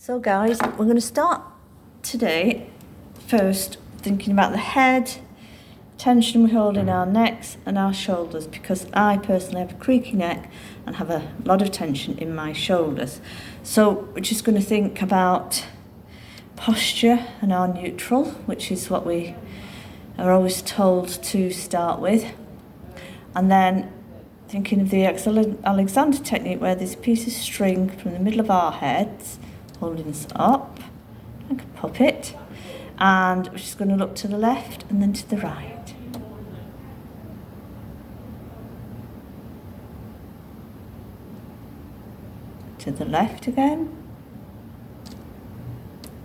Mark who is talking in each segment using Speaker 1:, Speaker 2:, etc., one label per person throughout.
Speaker 1: So guys, we're going to start today first thinking about the head, tension we hold in our necks and our shoulders, because I personally have a creaky neck and have a lot of tension in my shoulders. So we're just going to think about posture and our neutral, which is what we are always told to start with. And then thinking of the Alexander technique, where there's a piece of string from the middle of our heads holding us up like a puppet, and we're just going to look to the left and then to the right. To the left again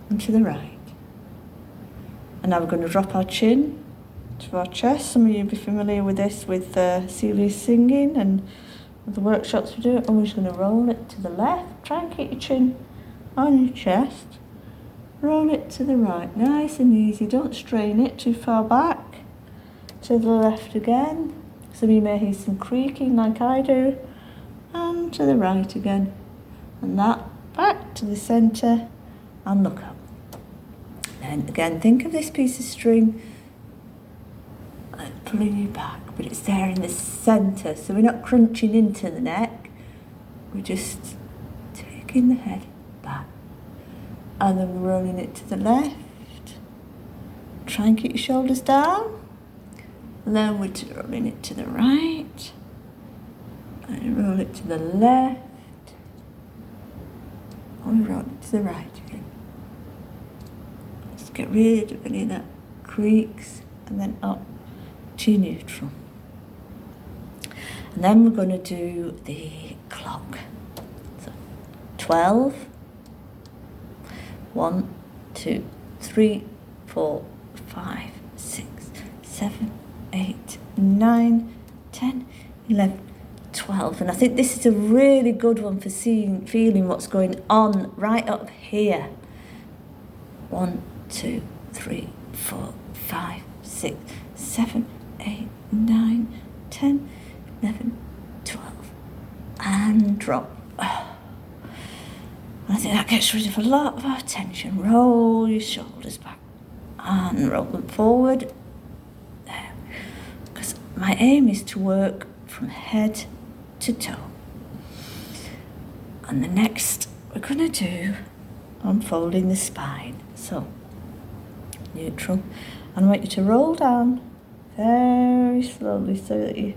Speaker 1: and to the right. And now we're going to drop our chin to our chest. Some of you will be familiar with this with Celia's singing and the workshops we do. And we're just going to roll it to the left. Try and keep your chin on your chest. Roll it to the right, nice and easy. Don't strain it too far back. To the left again. Some of you may hear some creaking like I do. And to the right again. And that back to the centre and look up. And again, think of this piece of string pulling you back, but it's there in the centre, so we're not crunching into the neck. We're just taking the head back and then rolling it to the left. Try and keep your shoulders down. And then we're rolling it to the right and roll it to the left and roll it to the right again. Just get rid of any of that creaks and then up to neutral. And then we're going to do the clock. So 12. 1, 2, 3, 4, 5, 6, 7, 8, 9, 10, 11, 12. And I think this is a really good one for feeling what's going on right up here. 1, 2, 3, 4, 5, 6, 7, 8, 9, 10, 11, 12. And drop. I think that gets rid of a lot of our tension. Roll your shoulders back and roll them forward. There. Because my aim is to work from head to toe. And the next we're going to do unfolding the spine. So, neutral. And I want you to roll down very slowly so that you're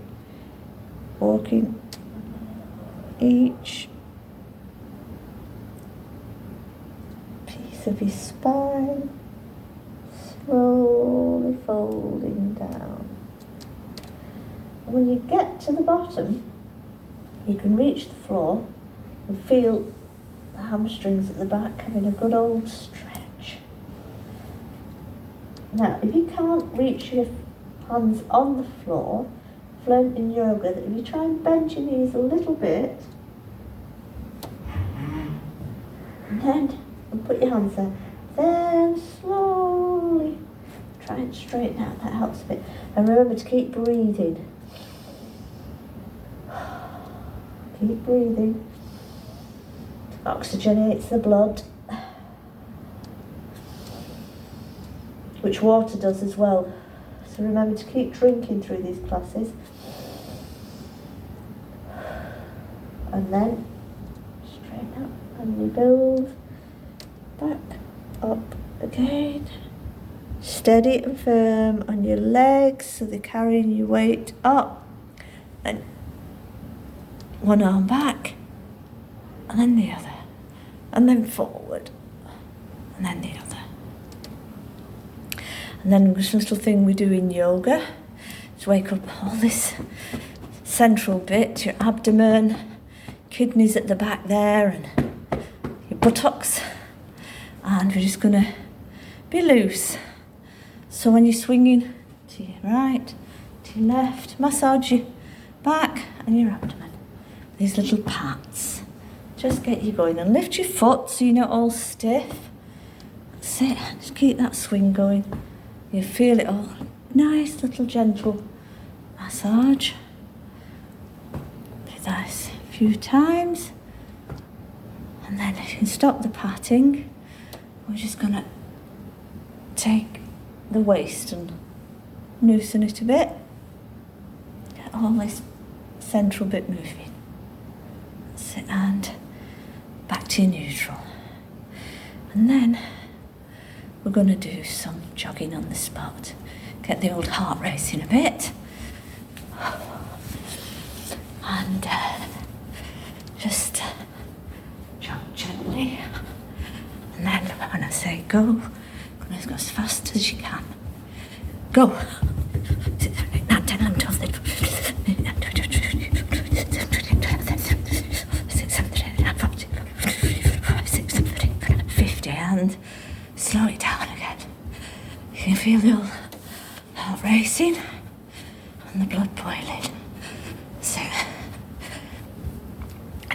Speaker 1: walking each of your spine, slowly folding down. And when you get to the bottom, you can reach the floor and feel the hamstrings at the back having a good old stretch. Now, if you can't reach your hands on the floor, I've learned in yoga that if you try and bend your knees a little bit, and then and put your hands there. Then slowly try and straighten out. That helps a bit. And remember to keep breathing. Keep breathing. Oxygenates the blood, which water does as well. So remember to keep drinking through these classes. And then straighten up and rebuild. Back up again. Steady and firm on your legs so they're carrying your weight up. And one arm back. And then the other. And then forward. And then the other. And then this little thing we do in yoga is wake up all this central bit, your abdomen, kidneys at the back there, and your buttocks. And we're just going to be loose. So when you're swinging to your right, to your left, massage your back and your abdomen. These little pats. Just get you going. And lift your foot so you're not all stiff. That's it. Just keep that swing going. You feel it all. Nice little gentle massage. Do this a few times. And then you can stop the patting. We're just going to take the waist and loosen it a bit. Get all this central bit moving. That's it, and back to your neutral. And then we're going to do some jogging on the spot. Get the old heart racing a bit. And just jog gently. And then when I say go as fast as you can. Go. 6, 7, 8, 9, 10, 11, 12, 13, 50, and slow it down again. You can feel the old heart racing and the blood boiling. So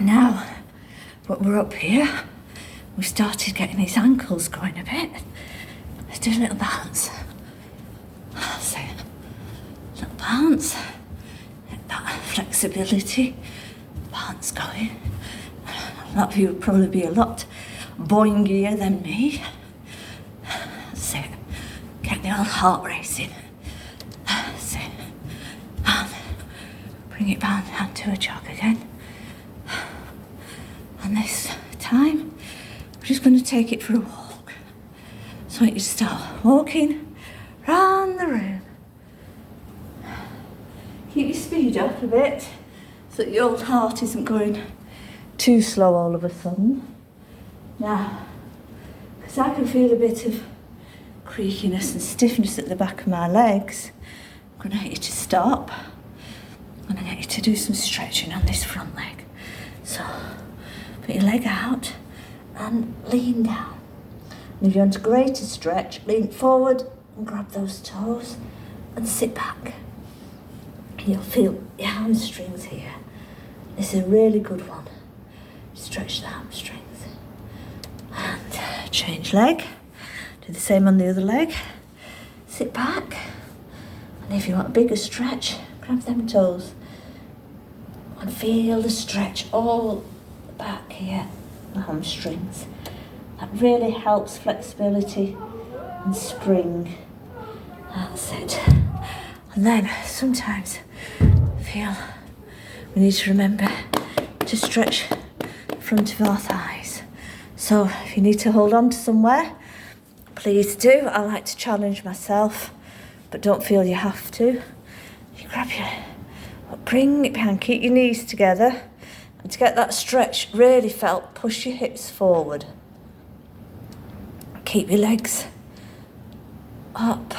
Speaker 1: now, but we're up here, we started getting his ankles going a bit. Let's do a little bounce. So, little bounce, get that flexibility, bounce going. A lot of you would probably be a lot boingier than me. So, get the old heart racing. So, and bring it down to a jog again. And this time, we're just going to take it for a walk. So you start walking round the room. Keep your speed up a bit so that your old heart isn't going too slow all of a sudden. Now, because I can feel a bit of creakiness and stiffness at the back of my legs, I'm going to get you to stop. I'm going to get you to do some stretching on this front leg. So, put your leg out and lean down. And if you want a greater stretch, lean forward and grab those toes and sit back. You'll feel your hamstrings here. This is a really good one. Stretch the hamstrings. And change leg. Do the same on the other leg. Sit back. And if you want a bigger stretch, grab them toes. And feel the stretch all back here, the hamstrings. That really helps flexibility and spring. That's it. And then sometimes feel we need to remember to stretch the front of our thighs. So if you need to hold on to somewhere, please do. I like to challenge myself, but don't feel you have to. You grab bring it behind, keep your knees together, and to get that stretch really felt, push your hips forward. Keep your legs up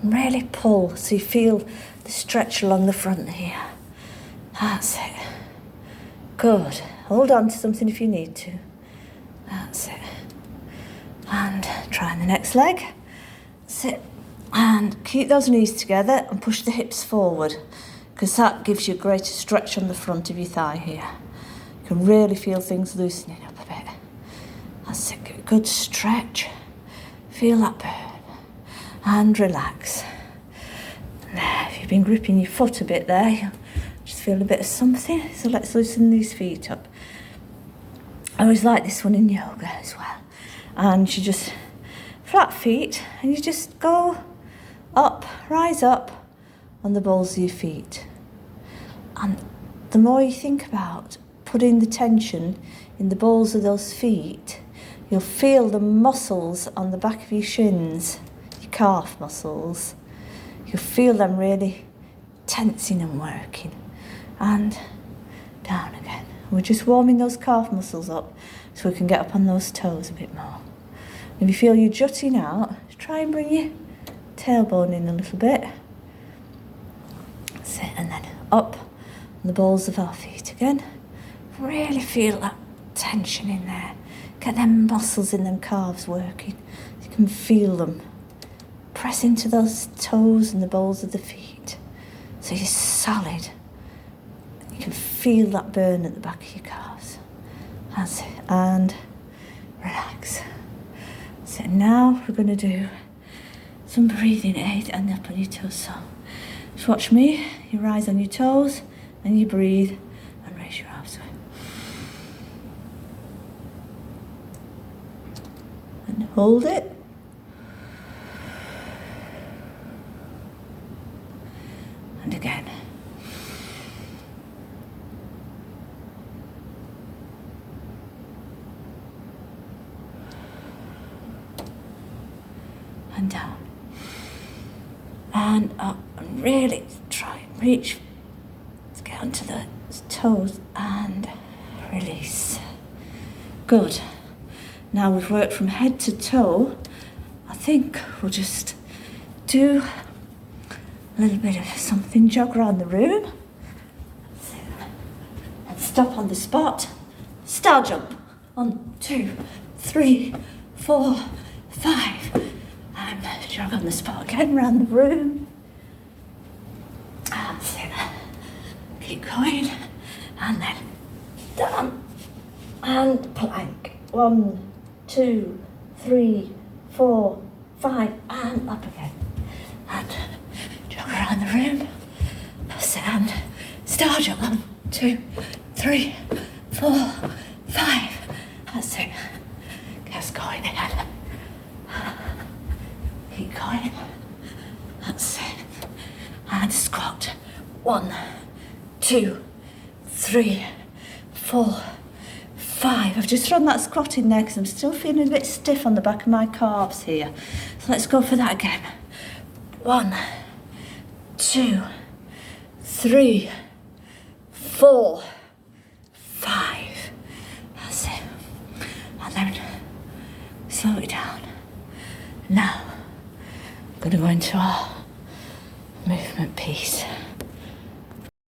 Speaker 1: and really pull so you feel the stretch along the front here. That's it. Good. Hold on to something if you need to. That's it. And try on the next leg. Sit and keep those knees together and push the hips forward, because that gives you a greater stretch on the front of your thigh here. You can really feel things loosening up a bit. That's it. Good stretch. Feel that burn. And relax. There, if you've been gripping your foot a bit there, you'll just feel a bit of something. So let's loosen these feet up. I always like this one in yoga as well. And you just flat feet, and you just go up, rise up on the balls of your feet. And the more you think about putting the tension in the balls of those feet, you'll feel the muscles on the back of your shins, your calf muscles. You'll feel them really tensing and working. And down again. We're just warming those calf muscles up so we can get up on those toes a bit more. If you feel you jutting out, try and bring your tailbone in a little bit. That's it, and then up on the balls of our feet again. Really feel that tension in there. Get them muscles in them calves working. You can feel them. Press into those toes and the balls of the feet so you're solid. You can feel that burn at the back of your calves. That's it, and relax. So now we're going to do some breathing aid and up on your toes. So just watch me. You rise on your toes and you breathe and raise your arms. and hold it. And again. And down. And up, and really try and reach to get onto the toes and release. Good. Now we've worked from head to toe. I think we'll just do a little bit of something, jog around the room and stop on the spot. Star jump. 1, 2, 3, 4, 5. And jog on the spot again around the room. That's it. Keep going. And then down and plank. 1, 2, 3, 4, 5, and up again. And jog around the room. And star jump. 1, 2, 3, 4, 5. That's it. Just going again. Keep going. That's it. And squat. 1, 2, 3, 4, 5. I've just thrown that squat in there because I'm still feeling a bit stiff on the back of my calves here. So let's go for that again. 1, 2, 3, 4, 5. That's it. And then slow it down. Now, I'm going to go into our movement piece.